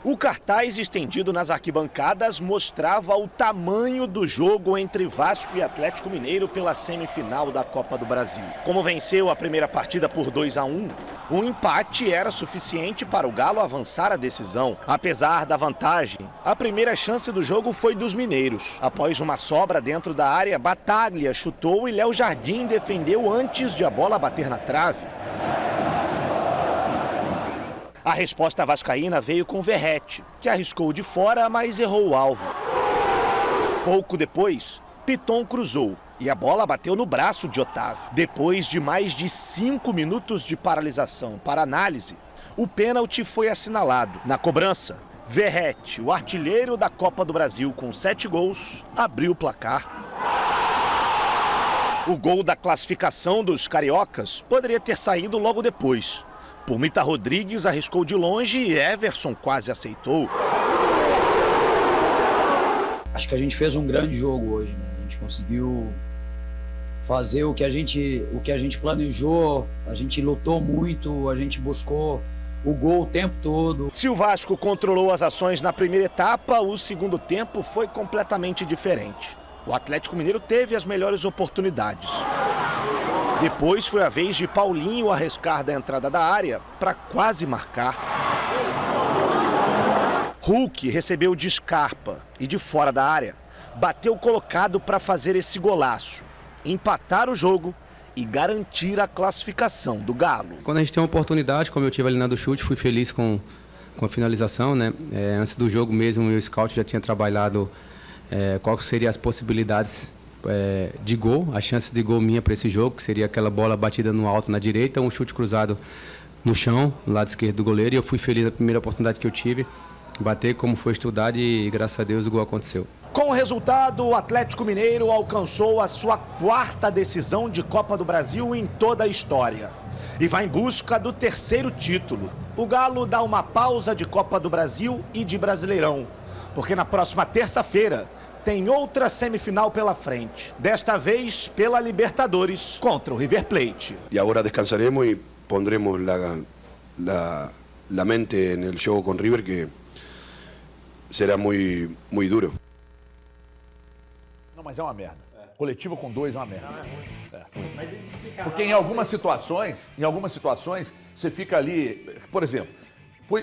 O cartaz estendido nas arquibancadas mostrava o tamanho do jogo entre Vasco e Atlético Mineiro pela semifinal da Copa do Brasil. Como venceu a primeira partida por 2-1, o empate era suficiente para o Galo avançar a decisão. Apesar da vantagem, a primeira chance do jogo foi dos mineiros. Após uma sobra dentro da área, Bataglia chutou e Léo Jardim defendeu antes de a bola bater na trave. A resposta vascaína veio com Verratti, que arriscou de fora, mas errou o alvo. Pouco depois, Piton cruzou e a bola bateu no braço de Otávio. Depois de mais de 5 minutos de paralisação para análise, o pênalti foi assinalado. Na cobrança, Verratti, o artilheiro da Copa do Brasil com 7 gols, abriu o placar. O gol da classificação dos cariocas poderia ter saído logo depois. Pumita Rodrigues arriscou de longe e Everson quase aceitou. Acho que a gente fez um grande jogo hoje, né? A gente conseguiu fazer o que a gente planejou, a gente lutou muito, a gente buscou o gol o tempo todo. Se o Vasco controlou as ações na primeira etapa, o segundo tempo foi completamente diferente. O Atlético Mineiro teve as melhores oportunidades. Depois foi a vez de Paulinho arriscar da entrada da área para quase marcar. Hulk recebeu de Scarpa e de fora da área bateu colocado para fazer esse golaço, empatar o jogo e garantir a classificação do Galo. Quando a gente tem uma oportunidade, como eu tive ali na do chute, fui feliz com a finalização, né? Antes do jogo mesmo, o meu scout já tinha trabalhado quais seriam as possibilidades de gol, a chance de gol minha para esse jogo, que seria aquela bola batida no alto na direita, um chute cruzado no chão, no lado esquerdo do goleiro, e eu fui feliz na primeira oportunidade que eu tive, bater como foi estudado e graças a Deus o gol aconteceu. Com o resultado, o Atlético Mineiro alcançou a sua 4ª decisão de Copa do Brasil em toda a história e vai em busca do 3º título. O Galo dá uma pausa de Copa do Brasil e de Brasileirão, porque na próxima terça-feira tem outra semifinal pela frente, desta vez pela Libertadores contra o River Plate. E agora descansaremos e pondremos la mente no jogo com River, que será muito duro. Não, mas é uma merda. Coletivo com 2 é uma merda. Porque em algumas situações, você fica ali, por exemplo,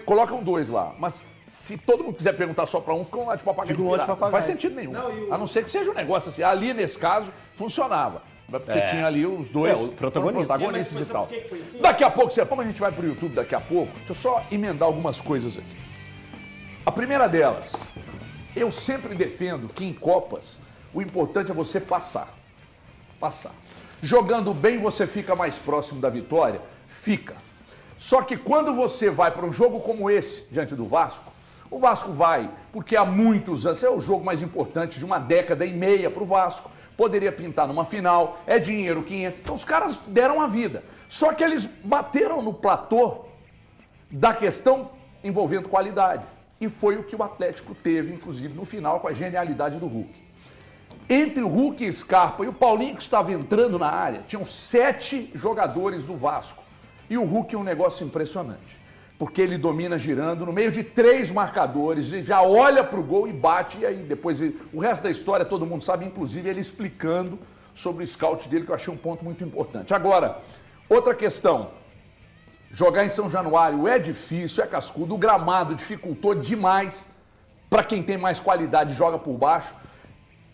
coloca um 2 lá, mas se todo mundo quiser perguntar só para um, fica um lá de papagaio de pirata. Não faz sentido nenhum. A não ser que seja um negócio assim. Ali, nesse caso, funcionava. Você tinha ali os dois protagonistas e tal. Assim? Daqui a pouco, como a gente vai pro YouTube daqui a pouco, deixa eu só emendar algumas coisas aqui. A primeira delas, eu sempre defendo que em Copas, o importante é você passar. Jogando bem, você fica mais próximo da vitória? Fica. Só que quando você vai para um jogo como esse, diante do Vasco, o Vasco vai, porque há muitos anos, é o jogo mais importante de uma década e meia para o Vasco, poderia pintar numa final, é dinheiro que entra. Então os caras deram a vida. Só que eles bateram no platô da questão envolvendo qualidade. E foi o que o Atlético teve, inclusive, no final, com a genialidade do Hulk. Entre o Hulk e Scarpa e o Paulinho, que estava entrando na área, tinham 7 jogadores do Vasco. E o Hulk é um negócio impressionante, porque ele domina girando no meio de 3 marcadores, já olha para o gol e bate, e aí depois o resto da história todo mundo sabe, inclusive ele explicando sobre o scout dele, que eu achei um ponto muito importante. Agora, outra questão, jogar em São Januário é difícil, é cascudo, o gramado dificultou demais para quem tem mais qualidade, joga por baixo.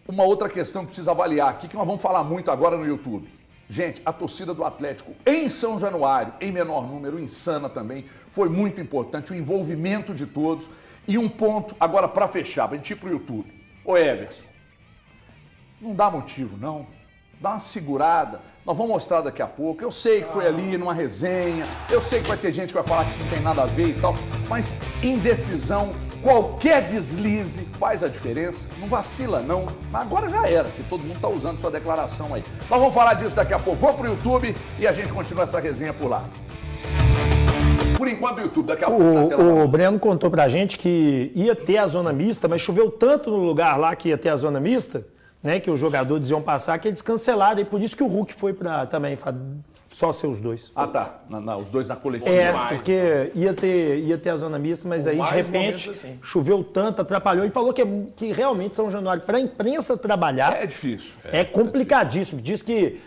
Uma outra questão que precisa avaliar aqui, que nós vamos falar muito agora no YouTube. Gente, a torcida do Atlético em São Januário, em menor número, insana também, foi muito importante, o envolvimento de todos. E um ponto, agora para fechar, para a gente ir para o YouTube. Ô Everson, não dá motivo não, dá uma segurada, nós vamos mostrar daqui a pouco. Eu sei que foi ali numa resenha, eu sei que vai ter gente que vai falar que isso não tem nada a ver e tal, mas indecisão, qualquer deslize faz a diferença, não vacila não, agora já era, porque todo mundo está usando sua declaração aí. Nós vamos falar disso daqui a pouco, vamos pro YouTube e a gente continua essa resenha por lá. Por enquanto o YouTube, daqui a pouco na tela. O Breno contou pra gente que ia ter a zona mista, mas choveu tanto no lugar lá que ia ter a zona mista, né, que os jogadores iam passar, que eles cancelaram, e por isso que o Hulk foi também só ser os dois. Ah, tá. Os dois na coletiva. Porque ia ter a zona mista, mas aí de repente choveu tanto, atrapalhou e falou que realmente São Januário, para a imprensa trabalhar, É difícil. é complicadíssimo. Diz que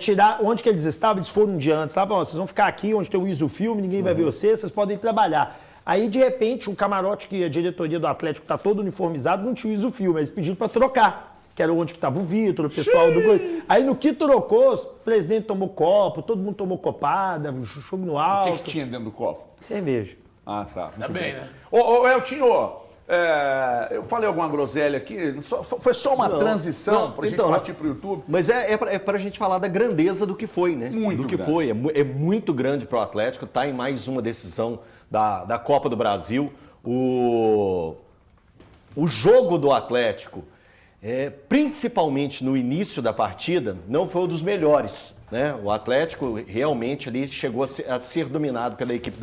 tirar onde que eles estavam, eles foram um dia antes, sabe? Vocês vão ficar aqui onde tem o ISOFilme, ninguém vai ver vocês podem trabalhar. Aí, de repente, o camarote que a diretoria do Atlético está todo uniformizado, não tinha o ISOFilme, eles pediram para trocar. Que era onde que estava o Vitor, o pessoal do... Aí no que trocou, o presidente tomou copo, todo mundo tomou copada, jogo no alto. O que tinha dentro do cofre? Cerveja. Ah, tá. Tá bem, né? Ô, Eltinho, eu falei alguma groselha aqui, foi só uma transição pra gente partir pro YouTube. Mas é pra gente falar da grandeza do que foi, né? Muito do que grande. foi. É muito grande pro Atlético, tá em mais uma decisão da Copa do Brasil. O jogo do Atlético, principalmente no início da partida, não foi um dos melhores, né? O Atlético realmente ali chegou a ser dominado pela equipe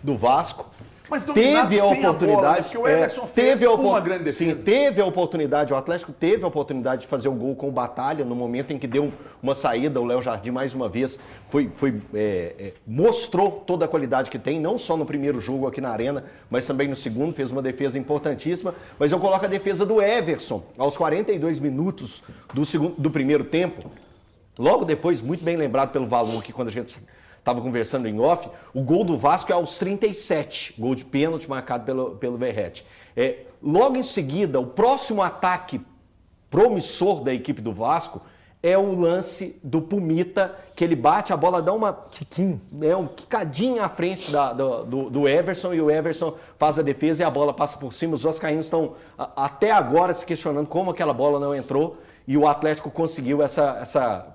do Vasco. Mas dominado Teve a sem oportunidade, bola, né? Porque o Everson fez uma grande defesa. Sim, teve a oportunidade, o Atlético teve a oportunidade de fazer o gol com o Batalha no momento em que deu uma saída, o Léo Jardim mais uma vez mostrou toda a qualidade que tem, não só no primeiro jogo aqui na Arena, mas também no segundo, fez uma defesa importantíssima, mas eu coloco a defesa do Everson, aos 42 minutos do primeiro tempo, logo depois, muito bem lembrado pelo Valor aqui quando a gente estava conversando em off, o gol do Vasco é aos 37, gol de pênalti marcado pelo Verratti. Logo em seguida, o próximo ataque promissor da equipe do Vasco é o lance do Pumita, que ele bate, a bola dá um quicadinho à frente do Everson, e o Everson faz a defesa e a bola passa por cima. Os vascaínos estão até agora se questionando como aquela bola não entrou, e o Atlético conseguiu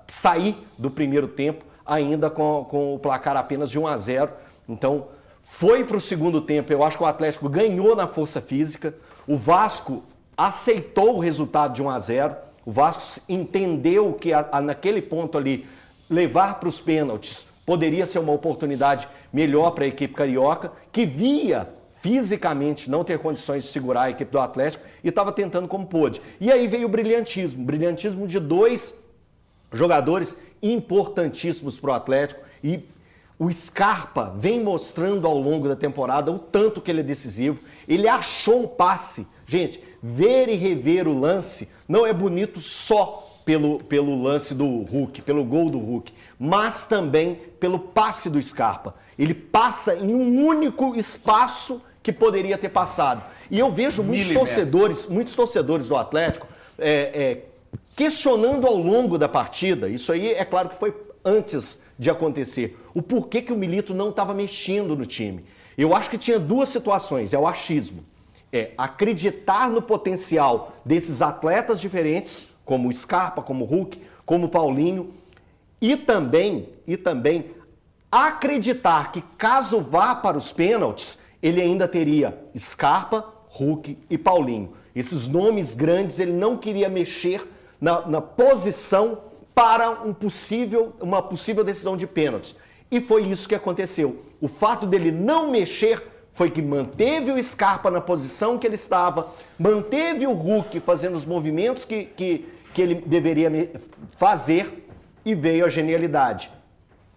sair do primeiro tempo ainda com o placar apenas de 1-0. Então, foi para o segundo tempo. Eu acho que o Atlético ganhou na força física. O Vasco aceitou o resultado de 1-0. O Vasco entendeu que naquele ponto ali, levar para os pênaltis poderia ser uma oportunidade melhor para a equipe carioca, que via fisicamente não ter condições de segurar a equipe do Atlético e estava tentando como pôde. E aí veio o brilhantismo de dois jogadores importantíssimos para o Atlético, e o Scarpa vem mostrando ao longo da temporada o tanto que ele é decisivo. Ele achou um passe. Gente, ver e rever o lance não é bonito só pelo lance do Hulk, pelo gol do Hulk, mas também pelo passe do Scarpa. Ele passa em um único espaço que poderia ter passado. E eu vejo muitos torcedores do Atlético questionando ao longo da partida, isso aí é claro que foi antes de acontecer, o porquê que o Milito não estava mexendo no time. Eu acho que tinha duas situações, é o achismo. Acreditar no potencial desses atletas diferentes, como o Scarpa, como o Hulk, como o Paulinho, e também acreditar que caso vá para os pênaltis, ele ainda teria Scarpa, Hulk e Paulinho. Esses nomes grandes ele não queria mexer na posição para uma possível decisão de pênaltis. E foi isso que aconteceu. O fato dele não mexer foi que manteve o Scarpa na posição que ele estava, manteve o Hulk fazendo os movimentos que ele deveria fazer, e veio a genialidade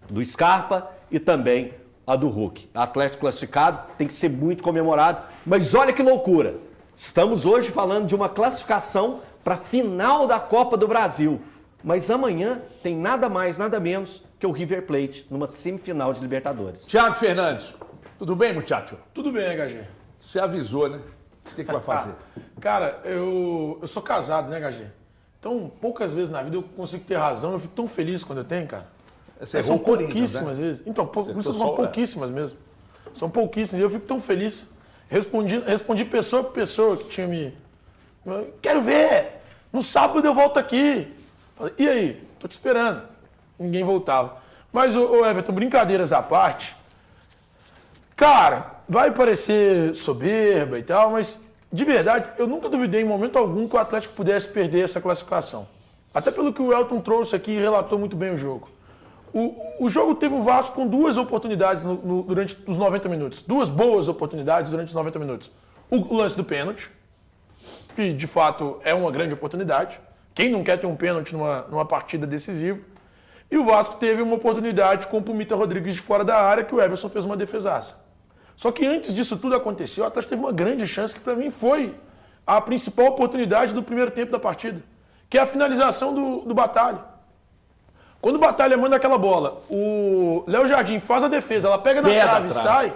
do Scarpa e também a do Hulk. Atlético classificado, tem que ser muito comemorado, mas olha que loucura. Estamos hoje falando de uma classificação para a final da Copa do Brasil. Mas amanhã tem nada mais, nada menos que o River Plate numa semifinal de Libertadores. Thiago Fernandes, tudo bem, muchacho? Tudo bem, HG? Você avisou, né? O que vai fazer? Cara, eu sou casado, né, HG? Então, poucas vezes na vida eu consigo ter razão. Eu fico tão feliz quando eu tenho, cara. Você são errou o Corinthians, pouquíssimas né? vezes. Então, por Acertou isso só, são pouquíssimas mesmo. São pouquíssimas. E eu fico tão feliz. Respondi pessoa por pessoa que tinha me... Quero ver! No sábado eu volto aqui. Falei, e aí? Tô te esperando. Ninguém voltava. Mas, ô Everton, brincadeiras à parte, cara, vai parecer soberba e tal, mas de verdade, eu nunca duvidei em momento algum que o Atlético pudesse perder essa classificação. Até pelo que o Elton trouxe aqui e relatou muito bem o jogo. O jogo teve o Vasco com duas oportunidades durante os 90 minutos. Duas boas oportunidades durante os 90 minutos. O lance do pênalti, que de fato é uma grande oportunidade. Quem não quer ter um pênalti numa partida decisiva? E o Vasco teve uma oportunidade com o Pumita Rodrigues de fora da área, que o Everson fez uma defesaça. Só que antes disso tudo acontecer, o Atlético teve uma grande chance, que para mim foi a principal oportunidade do primeiro tempo da partida, que é a finalização do Batalha. Quando o Batalha manda aquela bola, o Léo Jardim faz a defesa, ela pega na trave e sai,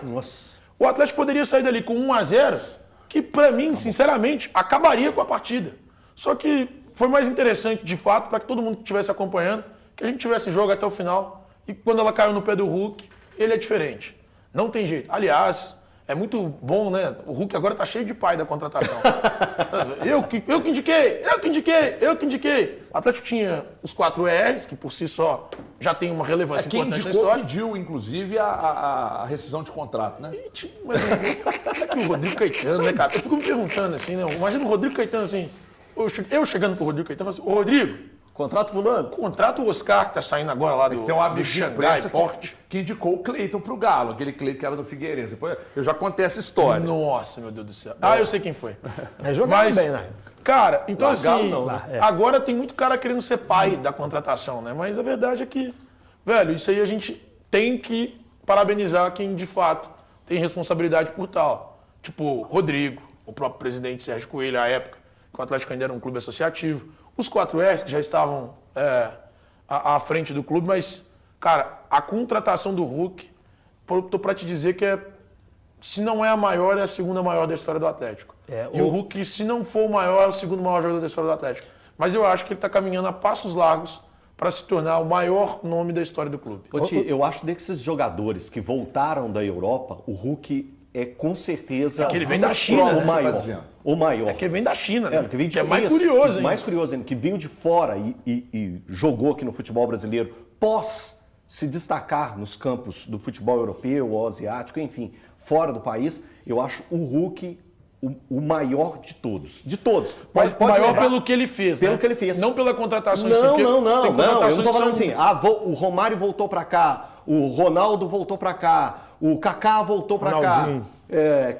o Atlético poderia sair dali com 1-0, que para mim, sinceramente, acabaria com a partida. Só que foi mais interessante, de fato, para que todo mundo estivesse acompanhando, que a gente tivesse jogo até o final, e quando ela caiu no pé do Hulk, ele é diferente. Não tem jeito. Aliás, é muito bom, né? O Hulk agora tá cheio de pai da contratação. eu que indiquei. O Atlético tinha os 4 R's, que por si só já tem uma relevância Quem importante na indicou história. pediu, inclusive, a rescisão de contrato, né? Mas é que o Rodrigo Caetano, né, cara? Eu fico me perguntando assim, né? Imagina o Rodrigo Caetano assim, eu chegando pro Rodrigo Caetano, falando assim, ô Rodrigo, Contrato fulano? contrata o Oscar, que tá saindo agora lá do, Tem um do amigo de Xangai imprensa Porte. que indicou o Cleiton pro Galo, aquele Cleiton que era do Figueirense. Depois eu já contei essa história. Nossa, meu Deus do céu. Ah, eu sei quem foi. Jogaram Mas, bem, né? cara, então Lá, assim, Galo não, né? agora tem muito cara querendo ser pai da contratação, né? Mas a verdade é que, velho, isso aí a gente tem que parabenizar quem de fato tem responsabilidade por tal. Tipo, Rodrigo, o próprio presidente Sérgio Coelho, à época, que o Atlético ainda era um clube associativo. Os 4S, que já estavam à frente do clube, mas, cara, a contratação do Hulk, tô pra te dizer que se não é a maior, é a segunda maior da história do Atlético. E o Hulk, se não for o maior, é o segundo maior jogador da história do Atlético. Mas eu acho que ele está caminhando a passos largos para se tornar o maior nome da história do clube. Eu acho que desses jogadores que voltaram da Europa, o Hulk é com certeza que ele vem da China, o né, maior. você tá dizendo? O maior. É que ele vem da China, né? Que é mais curioso, hein? Mais curioso ainda, que veio de fora e jogou aqui no futebol brasileiro pós se destacar nos campos do futebol europeu ou asiático, enfim, fora do país. Eu acho o Hulk o maior de todos. De todos. Mas Pode maior lembrar. pelo que ele fez, Pelo né? que ele fez. Não pela contratação em si. Não, porque não, não. tem Eu não contratações tô falando que são- assim, o Romário voltou pra cá, o Ronaldo voltou pra cá, o Kaká voltou pra cá. Ronaldinho.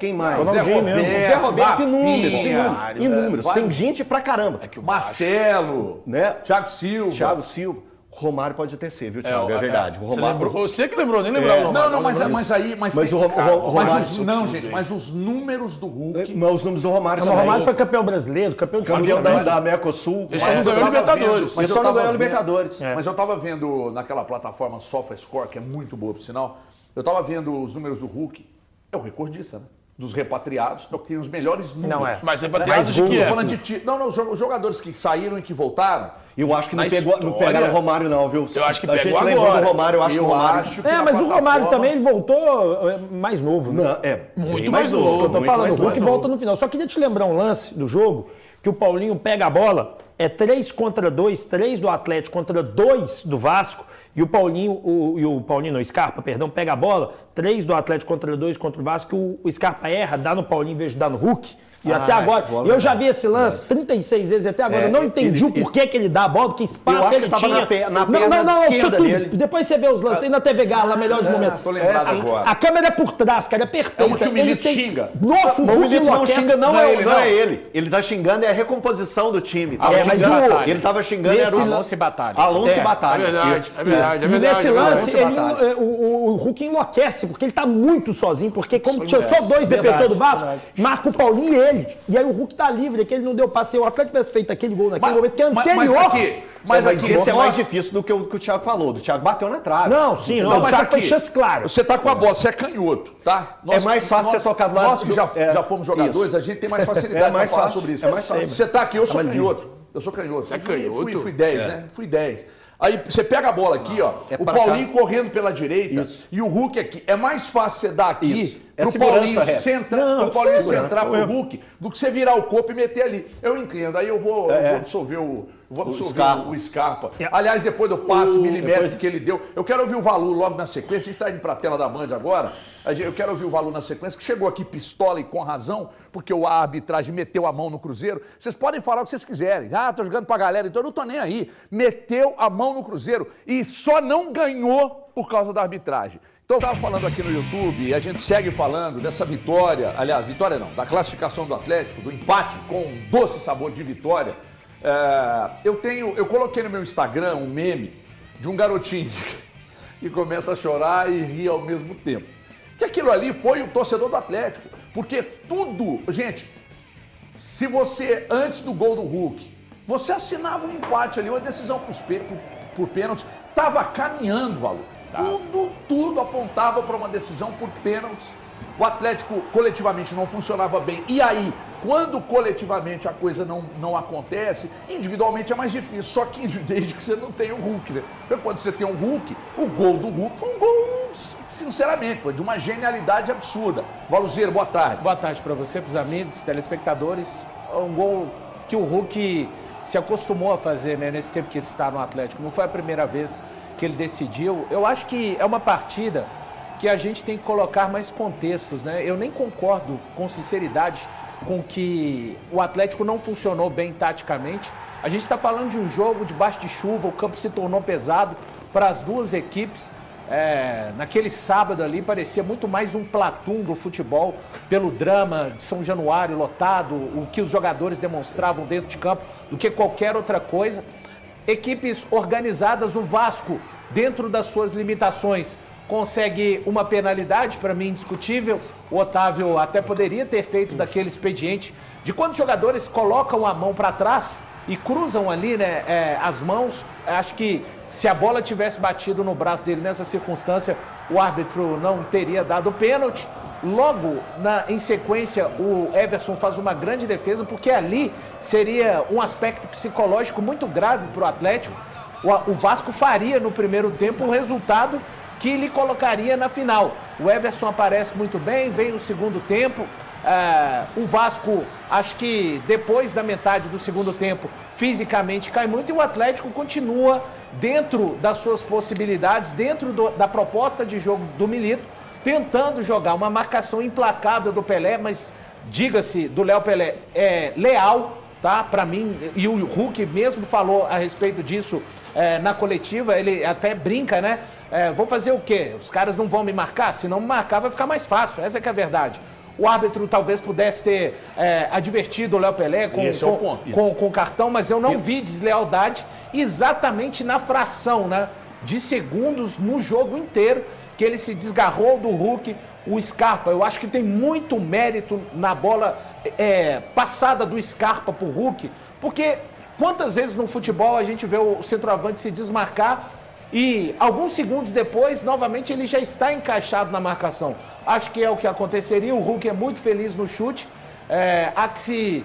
Quem mais? Ronaldinho mesmo. O Zé Roberto, inúmeros. Rafinha, Inúmeros. vários. Tem gente pra caramba. Marcelo, Né? Thiago Silva. Thiago Silva. Romário pode até ser, viu, Thiago? É verdade. O Você, Romário. lembrou, você que lembrou, nem lembrava o Romário. Não, mas Mas o Romário. mas os números do Hulk. Mas os números do Romário O também. Romário foi campeão brasileiro, campeão de Campeão chute. da Mercosul. Ele só não ganhou Libertadores. Ele só não ganhou Libertadores. Mas eu tava vendo naquela plataforma SofaScore, que é muito boa, por sinal, eu tava vendo os números do Hulk. É o recordista, né? Dos repatriados, é o que tem os melhores números. Não é. Mas repatriados de Tô que é? falando Não, os jogadores que saíram e que voltaram. Eu acho que não Na pegaram história, o Romário, não, viu? eu acho que a gente pegou lembrou agora. do Romário, eu acho que o Romário. que É, na mas o Romário plataforma- também ele voltou mais novo. Né? Não, Muito bem mais novo. Eu tô muito falando, mais o Hulk novo. volta no final. Só queria te lembrar um lance do jogo, que o Paulinho pega a bola, é 3 contra 2, 3 do Atlético contra 2 do Vasco, e o Paulinho, o Scarpa, perdão, pega a bola, 3 do Atlético contra 2 contra o Vasco, o Scarpa erra, dá no Paulinho em vez de dar no Hulk. E até agora, eu já vi esse lance 36 vezes, até agora eu não entendi o porquê que ele dá a bola, porque Eu espaço acho ele que tava tinha. na perna não, tinha esquerda tudo. dele. Depois você vê os lances, tem na TV Galo, lá, melhores momentos. Tô lembrado sim. agora. A câmera é por trás, cara, é perfeita. É uma que o Ele Milito tem- xinga. Nossa, o Mas o Hulk Milito não enlouquece. xinga, não é é ele, não não. é ele. Ele tá xingando, é a recomposição do time. mas Ele tava xingando, era o Alonso e Batalha. Alonso e Batalha. É verdade, Isso. é verdade, é E verdade. nesse é verdade. lance, o Hulk enlouquece, porque ele tá muito sozinho, porque como tinha só 2 defensores do Vasco, marca o Paulinho e ele. E aí o Hulk tá livre, que ele não deu passe. O Atlético tivesse feito aquele gol naquele momento, que é anterior. Mas esse é mais nós- difícil do que o que o Thiago falou. O Thiago bateu na trave. Não, sim, Não, o mas Thiago tem aqui, chance clara. Você tá com a bola, você é canhoto, tá? É mais fácil você tocar do lado Nós que do- já é, fomos jogadores, isso. a gente tem mais facilidade É mais pra falar fácil, sobre isso. é mais fácil. Você tá aqui, eu sou canhoto. Eu sou canhoto. Você é canhoto? Fui 10, né? Fui 10. Aí você pega a bola aqui, ó, o pra Paulinho cá. correndo pela direita e o Hulk aqui. É mais fácil você dar aqui Isso. É pro segurança, Paulinho Ré. centrar pro Hulk do que você virar o corpo e meter ali. Eu entendo. Aí eu vou absolver o Scarpa. Aliás, depois do passe milimétrico que ele deu, eu quero ouvir o Valu logo na sequência. A gente tá indo pra tela da Band agora. Eu quero ouvir o Valu na sequência, que chegou aqui pistola e com razão, porque a arbitragem meteu a mão no Cruzeiro. Vocês podem falar o que vocês quiserem. Ah, tô jogando pra galera, então eu não tô nem aí. Meteu a mão no Cruzeiro e só não ganhou por causa da arbitragem. Então eu estava falando aqui no YouTube e a gente segue falando dessa vitória, aliás, vitória não, da classificação do Atlético, do empate com um doce sabor de vitória. Eu coloquei no meu Instagram um meme de um garotinho que começa a chorar e rir ao mesmo tempo. Que aquilo ali foi o torcedor do Atlético. Porque tudo, gente, se você, antes do gol do Hulk, você assinava um empate ali, uma decisão por pênaltis, estava caminhando, Valor. Tudo apontava para uma decisão por pênaltis. O Atlético coletivamente não funcionava bem. E aí, quando coletivamente a coisa não acontece, individualmente é mais difícil. Só que desde que você não tem o Hulk, né? Porque quando você tem o Hulk, o gol do Hulk foi um gol, sinceramente, foi de uma genialidade absurda. Valuzeiro, boa tarde. Boa tarde para você, para os amigos, telespectadores. Um gol que o Hulk se acostumou a fazer, né, nesse tempo que está no Atlético. Não foi a primeira vez que ele decidiu. Eu acho que é uma partida que a gente tem que colocar mais contextos, né? Eu nem concordo com sinceridade com que o Atlético não funcionou bem taticamente. A gente está falando de um jogo debaixo de chuva, o campo se tornou pesado para as duas equipes. Naquele sábado ali parecia muito mais um platum do futebol, pelo drama de São Januário lotado, o que os jogadores demonstravam dentro de campo, do que qualquer outra coisa. Equipes organizadas, o Vasco, dentro das suas limitações, consegue uma penalidade, para mim, indiscutível. O Otávio até poderia ter feito daquele expediente de quando os jogadores colocam a mão para trás e cruzam ali, né, as mãos. Acho que se a bola tivesse batido no braço dele nessa circunstância, o árbitro não teria dado o pênalti. Logo, em sequência, o Everson faz uma grande defesa, porque ali seria um aspecto psicológico muito grave para o Atlético. O Vasco faria no primeiro tempo um resultado que lhe colocaria na final. O Everson aparece muito bem, vem o segundo tempo. O Vasco, acho que depois da metade do segundo tempo, fisicamente cai muito, e o Atlético continua dentro das suas possibilidades, dentro da proposta de jogo do Milito, tentando jogar uma marcação implacável do Pelé, mas diga-se, do Léo Pelé, leal, tá? Para mim, e o Hulk mesmo falou a respeito disso na coletiva, ele até brinca, né? Vou fazer o quê? Os caras não vão me marcar? Se não me marcar, vai ficar mais fácil. Essa que é a verdade. O árbitro talvez pudesse ter advertido o Léo Pelé com cartão, mas eu não vi deslealdade exatamente na fração, né, de segundos no jogo inteiro que ele se desgarrou do Hulk. O Scarpa, eu acho que tem muito mérito na bola passada do Scarpa pro Hulk, porque quantas vezes no futebol a gente vê o centroavante se desmarcar e alguns segundos depois, novamente, ele já está encaixado na marcação. Acho que é o que aconteceria. O Hulk é muito feliz no chute. Há que se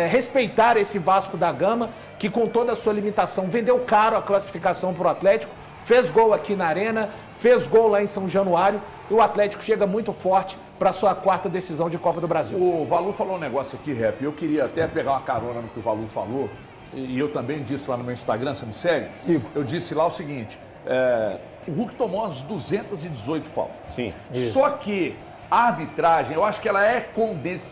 respeitar esse Vasco da Gama, que com toda a sua limitação vendeu caro a classificação para o Atlético, fez gol aqui na Arena, fez gol lá em São Januário, e o Atlético chega muito forte para a sua quarta decisão de Copa do Brasil. O Valu falou um negócio aqui, Rap, eu queria até pegar uma carona no que o Valu falou, e eu também disse lá no meu Instagram, você me segue? Sim. Eu disse lá o seguinte... o Hulk tomou umas 218 faltas. Sim. Só que a arbitragem, eu acho que ela é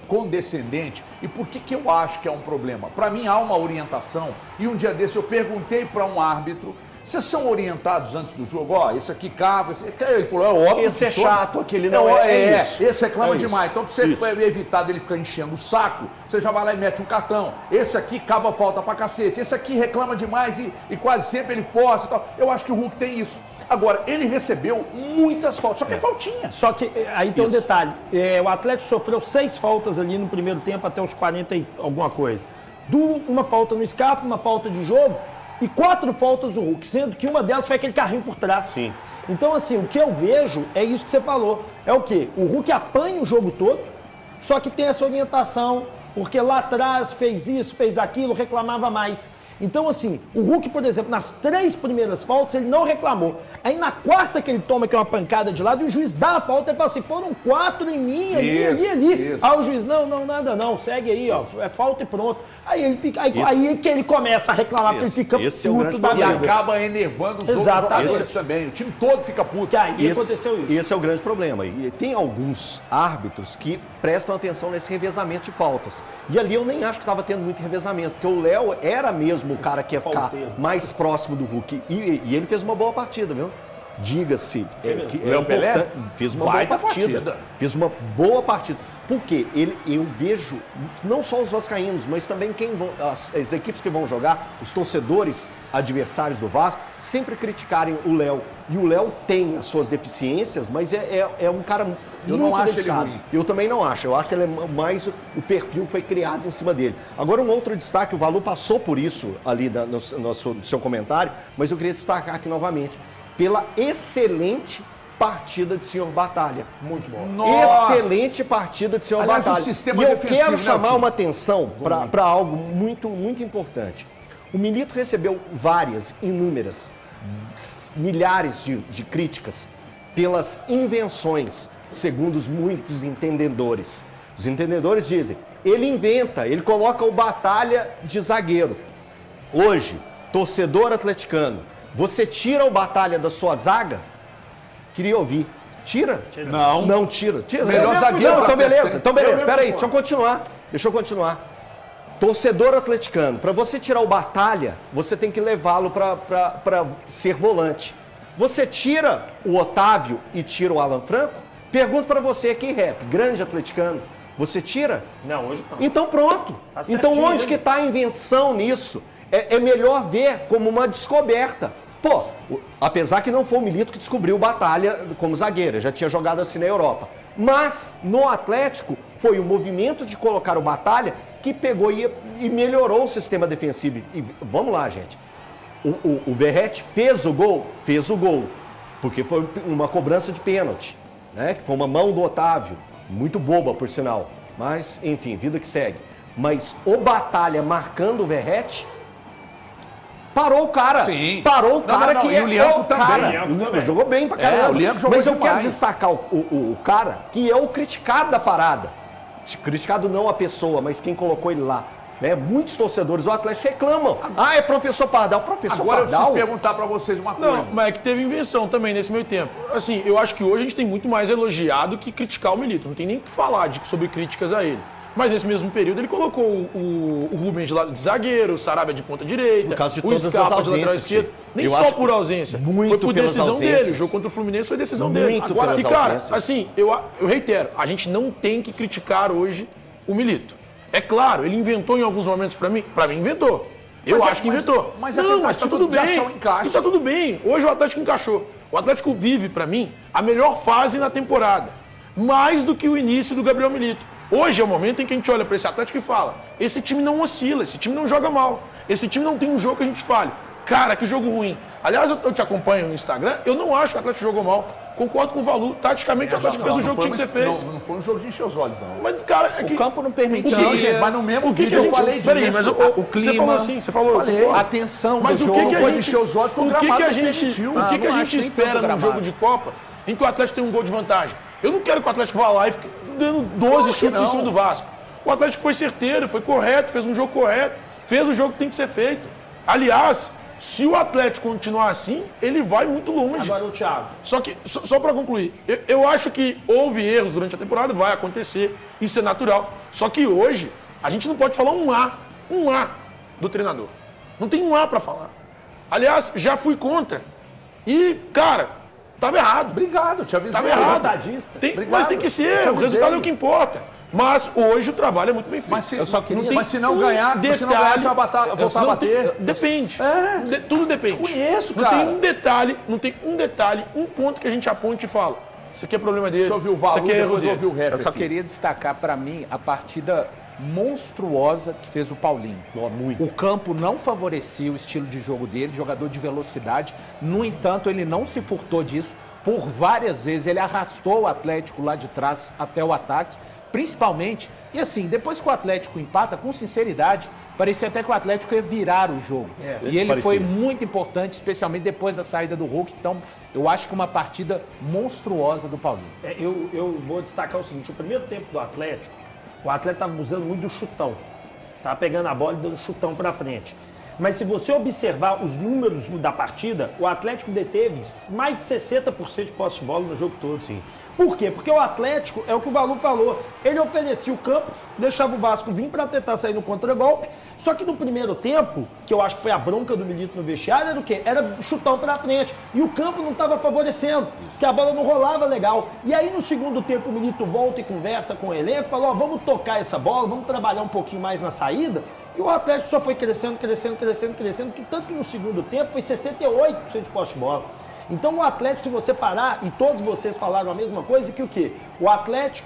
condescendente. E por que eu acho que é um problema? Para mim há uma orientação. E um dia desse eu perguntei para um árbitro: vocês são orientados antes do jogo? Ó, esse aqui cava, ele falou, é óbvio. Esse é chato, aquele não é isso. Esse reclama demais. Então, pra você evitar dele ficar enchendo o saco, você já vai lá e mete um cartão. Esse aqui cava falta pra cacete. Esse aqui reclama demais e quase sempre ele força e tal. Eu acho que o Hulk tem isso. Agora, ele recebeu muitas faltas, só que é faltinha. Só que aí tem um detalhe. O Atlético sofreu 6 faltas ali no primeiro tempo, até os 40 e alguma coisa. Uma falta no Scarpa, uma falta de jogo. E 4 faltas do Hulk, sendo que uma delas foi aquele carrinho por trás. Sim. Então, assim, o que eu vejo é isso que você falou. É o quê? O Hulk apanha o jogo todo, só que tem essa orientação, porque lá atrás fez isso, fez aquilo, reclamava mais. Então, assim, o Hulk, por exemplo, nas 3 primeiras faltas, ele não reclamou. Aí na 4ª que ele toma, que é uma pancada de lado, e o juiz dá a falta e fala assim, foram 4 em mim, ali. Aí o juiz, não, nada não, segue aí, ó, é falta e pronto. Aí ele fica, aí que ele começa a reclamar, porque ele fica puto da vida. vida. E acaba enervando os outros jogadores também. O time todo fica puto. Que aí aconteceu isso. Esse é o grande problema. E tem alguns árbitros que prestam atenção nesse revezamento de faltas. E ali eu nem acho que estava tendo muito revezamento, porque o Léo era mesmo o cara que ia ficar mais próximo do Hulk. E ele fez uma boa partida, viu? Diga-se. Léo Pelé fez uma boa partida. Fez uma boa partida. Porque eu vejo, não só os vascaínos, mas também as equipes que vão jogar, os torcedores adversários do Vasco, sempre criticarem o Léo. E o Léo tem as suas deficiências, mas é um cara muito Eu não acho ele dedicado. ruim. Eu também não acho. Eu acho que ele é mais... O perfil foi criado em cima dele. Agora, um outro destaque, o Valu passou por isso ali no seu comentário, mas eu queria destacar aqui novamente. Pela excelente partida de Senhor Batalha. Muito bom. Nossa! Excelente partida de Senhor Aliás, Batalha. o sistema e eu defensivo, quero né, chamar Tim? uma atenção para algo muito, muito importante. O Milito recebeu inúmeras, milhares de críticas pelas invenções, segundo muitos entendedores. Os entendedores dizem, ele inventa, ele coloca o Batalha de zagueiro. Hoje, torcedor atleticano, você tira o Batalha da sua zaga? Queria ouvir. Tira? Não. Não tira. Tira. Melhor zagueiro Não, do então beleza. Atlético. Então beleza. Pera aí, deixa eu continuar. Torcedor atleticano, para você tirar o Batalha, você tem que levá-lo para ser volante. Você tira o Otávio e tira o Alan Franco? Pergunto para você aqui, Rap, grande atleticano. Você tira? Não, hoje não. Então pronto. Tá Então certinho onde ele. que está a invenção nisso? É melhor ver como uma descoberta. Pô, apesar que não foi o Milito que descobriu o Batalha como zagueiro, já tinha jogado assim na Europa. Mas no Atlético foi o movimento de colocar o Batalha que pegou e melhorou o sistema defensivo. E vamos lá, gente. O Verratti fez o gol, porque foi uma cobrança de pênalti, né? Que foi uma mão do Otávio, muito boba por sinal. Mas, enfim, vida que segue. Mas o Batalha marcando o Verratti parou o cara. Sim. Parou o cara Não, que e o Lianco o também. cara. O Lianco Não, jogou bem pra caramba. o Lianco jogou Mas eu quero demais. destacar o cara que é o criticado da parada. Criticado não a pessoa, mas quem colocou ele lá. Né? Muitos torcedores do Atlético reclamam. Ah, é professor Pardal. Professor Agora eu Pardal? preciso perguntar pra vocês uma coisa. Não, mas é que teve invenção também nesse meio tempo. Assim, eu acho que hoje a gente tem muito mais elogiado que criticar o Milito. Não tem nem o que falar sobre críticas a ele. Mas nesse mesmo período ele colocou o Rubens de lado de zagueiro, o Sarabia de ponta direita, Por causa de o todas as Scarpa de lateral ausências, esquerdo. Tio. Nem Eu só acho por ausência. muito Foi por pelas decisão ausências. dele. O jogo contra o Fluminense foi decisão Muito dele. pelas E cara, ausências. assim, eu reitero, a gente não tem que criticar hoje o Milito. É claro, ele inventou em alguns momentos pra mim inventou. Eu Mas acho que inventou. mas a não, mas tá tentativa tudo de bem. achar um encaixe. Tá tudo bem. Hoje o Atlético encaixou. O Atlético vive, pra mim, a melhor fase na temporada. Mais do que o início do Gabriel Milito. Hoje é o momento em que a gente olha pra esse Atlético e fala: esse time não oscila, esse time não joga mal, esse time não tem um jogo que a gente fale. Cara, que jogo ruim. Aliás, eu te acompanho no Instagram, eu não acho que o Atlético jogou mal. Concordo com o Valu. Taticamente, o Atlético fez o jogo que tinha que ser feito. Não foi um jogo de encher os olhos, não. Mas, cara, é que... O campo não permitia. Não, gente, mas no mesmo O que vídeo que a eu gente- falei Peraí, disso. mas o Você clima- falou assim, você falou... Falei. A tensão Mas do o jogo. que, que a foi de gente, encher os olhos, porque o o que, que gramado a não gente, permitiu. o que, que a não gente acho nem espera tanto num gramado. jogo de Copa em que o Atlético tem um gol de vantagem? Eu não quero que o Atlético vá lá e fique dando 12 Claro que chutes em não. cima do Vasco. O Atlético foi certeiro, foi correto, fez um jogo correto, fez o jogo que tem que ser feito. Aliás, se o Atlético continuar assim, ele vai muito longe. Agora o Thiago. Só que, só para concluir, eu acho que houve erros durante a temporada, vai acontecer, isso é natural. Só que hoje, a gente não pode falar um A do treinador. Não tem um A para falar. Aliás, já fui contra. E, cara, tava errado. Obrigado, te avisei. Tava errado. Resultadista. Obrigado. Mas tem que ser, Te o avisei. resultado é o que importa. Mas hoje o trabalho é muito bem feito. Mas se, Eu só queria- mas se não ganhar, você vai voltar a bater. Depende. É. Tudo depende. Te conheço, não cara. Tem um detalhe, um ponto que a gente aponta e fala: isso aqui é problema dele. Deixa eu ouvir o isso Valu, aqui é erro depois eu dele. ouvir o rap Eu só aqui. queria destacar pra mim a partida monstruosa que fez o Paulinho. Muito. O campo não favorecia o estilo de jogo dele, jogador de velocidade. No entanto, ele não se furtou disso. Por várias vezes ele arrastou o Atlético lá de trás até o ataque, principalmente. E assim, depois que o Atlético empata, com sinceridade, parecia até que o Atlético ia virar o jogo. E ele foi muito importante, especialmente depois da saída do Hulk. Então, eu acho que uma partida monstruosa do Paulinho. Eu vou destacar o seguinte: o primeiro tempo do Atlético, o Atlético estava usando muito do chutão. Tava pegando a bola e dando chutão pra frente. Mas se você observar os números da partida, o Atlético deteve mais de 60% de posse de bola no jogo todo. Sim. Por quê? Porque o Atlético, é o que o Balu falou, ele oferecia o campo, deixava o Vasco vir para tentar sair no contragolpe, só que no primeiro tempo, que eu acho que foi a bronca do Milito no vestiário, era o quê? Era chutão pra frente. E o campo não estava favorecendo, porque a bola não rolava legal. E aí no segundo tempo o Milito volta e conversa com o elenco, fala, ó, vamos tocar essa bola, vamos trabalhar um pouquinho mais na saída. E o Atlético só foi crescendo, tanto que no segundo tempo foi 68% de posse de bola. Então o Atlético, se você parar, e todos vocês falaram a mesma coisa, que o quê?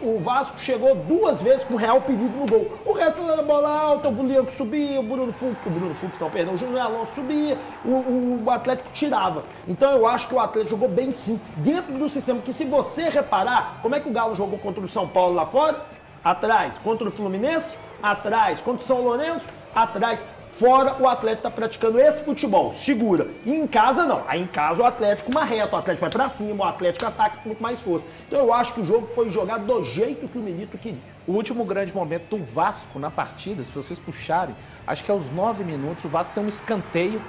O Vasco chegou 2 vezes com real perigo no gol. O resto era bola alta, o Bulianco subia, o Júnior Alonso subia, o Atlético tirava. Então eu acho que o Atlético jogou bem sim, dentro do sistema, que se você reparar, como é que o Galo jogou contra o São Paulo lá fora? Atrás. Contra o Fluminense? Atrás. Contra o São Lourenço? Atrás. Fora, o Atlético está praticando esse futebol, segura. E em casa, não. Aí em casa o Atlético marreta, o Atlético vai para cima, o Atlético ataca com muito mais força. Então eu acho que o jogo foi jogado do jeito que o Milito queria. O último grande momento do Vasco na partida, se vocês puxarem, acho que aos 9 minutos o Vasco tem um escanteio.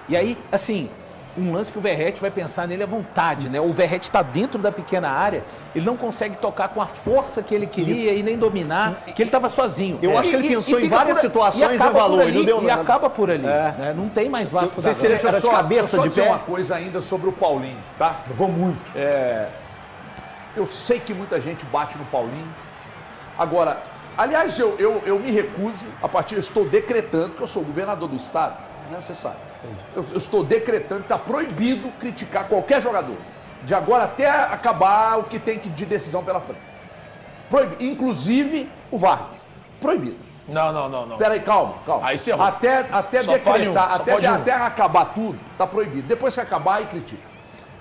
E aí, assim, um lance que o Verratti vai pensar nele à vontade, né? O Verratti está dentro da pequena área, ele não consegue tocar com a força que ele queria e nem dominar, que ele estava sozinho. Eu acho que ele pensou em várias situações, né, Valor? E não deu nada. Acaba por ali, né? Não tem mais Vasco da Gama. Deixa eu só dizer uma coisa ainda sobre o Paulinho, tá? Jogou muito. Eu sei que muita gente bate no Paulinho. Agora, aliás, eu me recuso, eu estou decretando que eu sou governador do estado, né? Você sabe. Eu estou decretando que está proibido criticar qualquer jogador. De agora até acabar o que tem de decisão pela frente. Proibido. Inclusive o Vargas. Proibido. Não. Peraí, calma. Aí você errou. Até decretar, até acabar tudo, tá proibido. Depois que acabar, aí critica.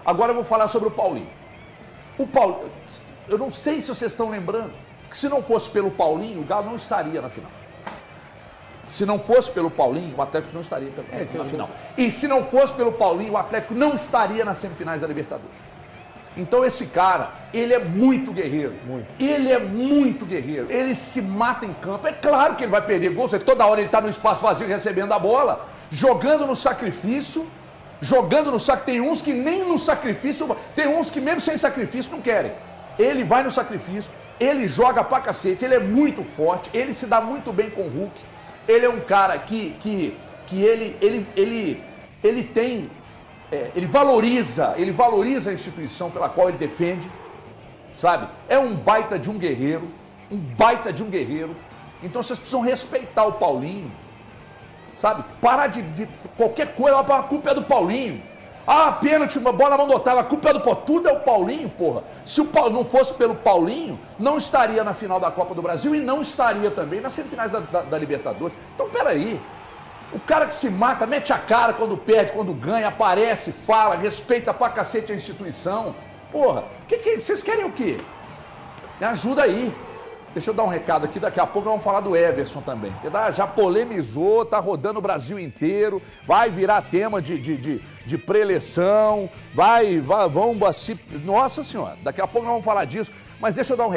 Agora eu vou falar sobre o Paulinho. Eu não sei se vocês estão lembrando que se não fosse pelo Paulinho, o Galo não estaria na final. Se não fosse pelo Paulinho, o Atlético não estaria na final. E se não fosse pelo Paulinho, o Atlético não estaria nas semifinais da Libertadores. Então esse cara, ele é muito guerreiro. Ele é muito guerreiro. Ele se mata em campo. É claro que ele vai perder gols. Toda hora ele está no espaço vazio recebendo a bola, jogando no sacrifício. Tem uns que nem no sacrifício, tem uns que mesmo sem sacrifício não querem. Ele vai no sacrifício, ele joga pra cacete, ele é muito forte, ele se dá muito bem com o Hulk. Ele é um cara que ele valoriza a instituição pela qual ele defende, sabe? É um baita de um guerreiro, Então vocês precisam respeitar o Paulinho, sabe? Parar de qualquer coisa, a culpa é do Paulinho. Pênalti, uma bola na mão do Otávio, a culpa é do Paulinho. Tudo é o Paulinho, porra. Se o Paulo não fosse pelo Paulinho, não estaria na final da Copa do Brasil e não estaria também nas semifinais da Libertadores. Então, peraí. O cara que se mata, mete a cara quando perde, quando ganha, aparece, fala, respeita pra cacete a instituição. Porra, vocês querem o quê? Me ajuda aí. Deixa eu dar um recado aqui, daqui a pouco vamos falar do Everson também. Porque já polemizou, tá rodando o Brasil inteiro, vai virar tema de pré-eleição, vamos assim. Nossa Senhora, daqui a pouco nós vamos falar disso, mas deixa eu dar um recado.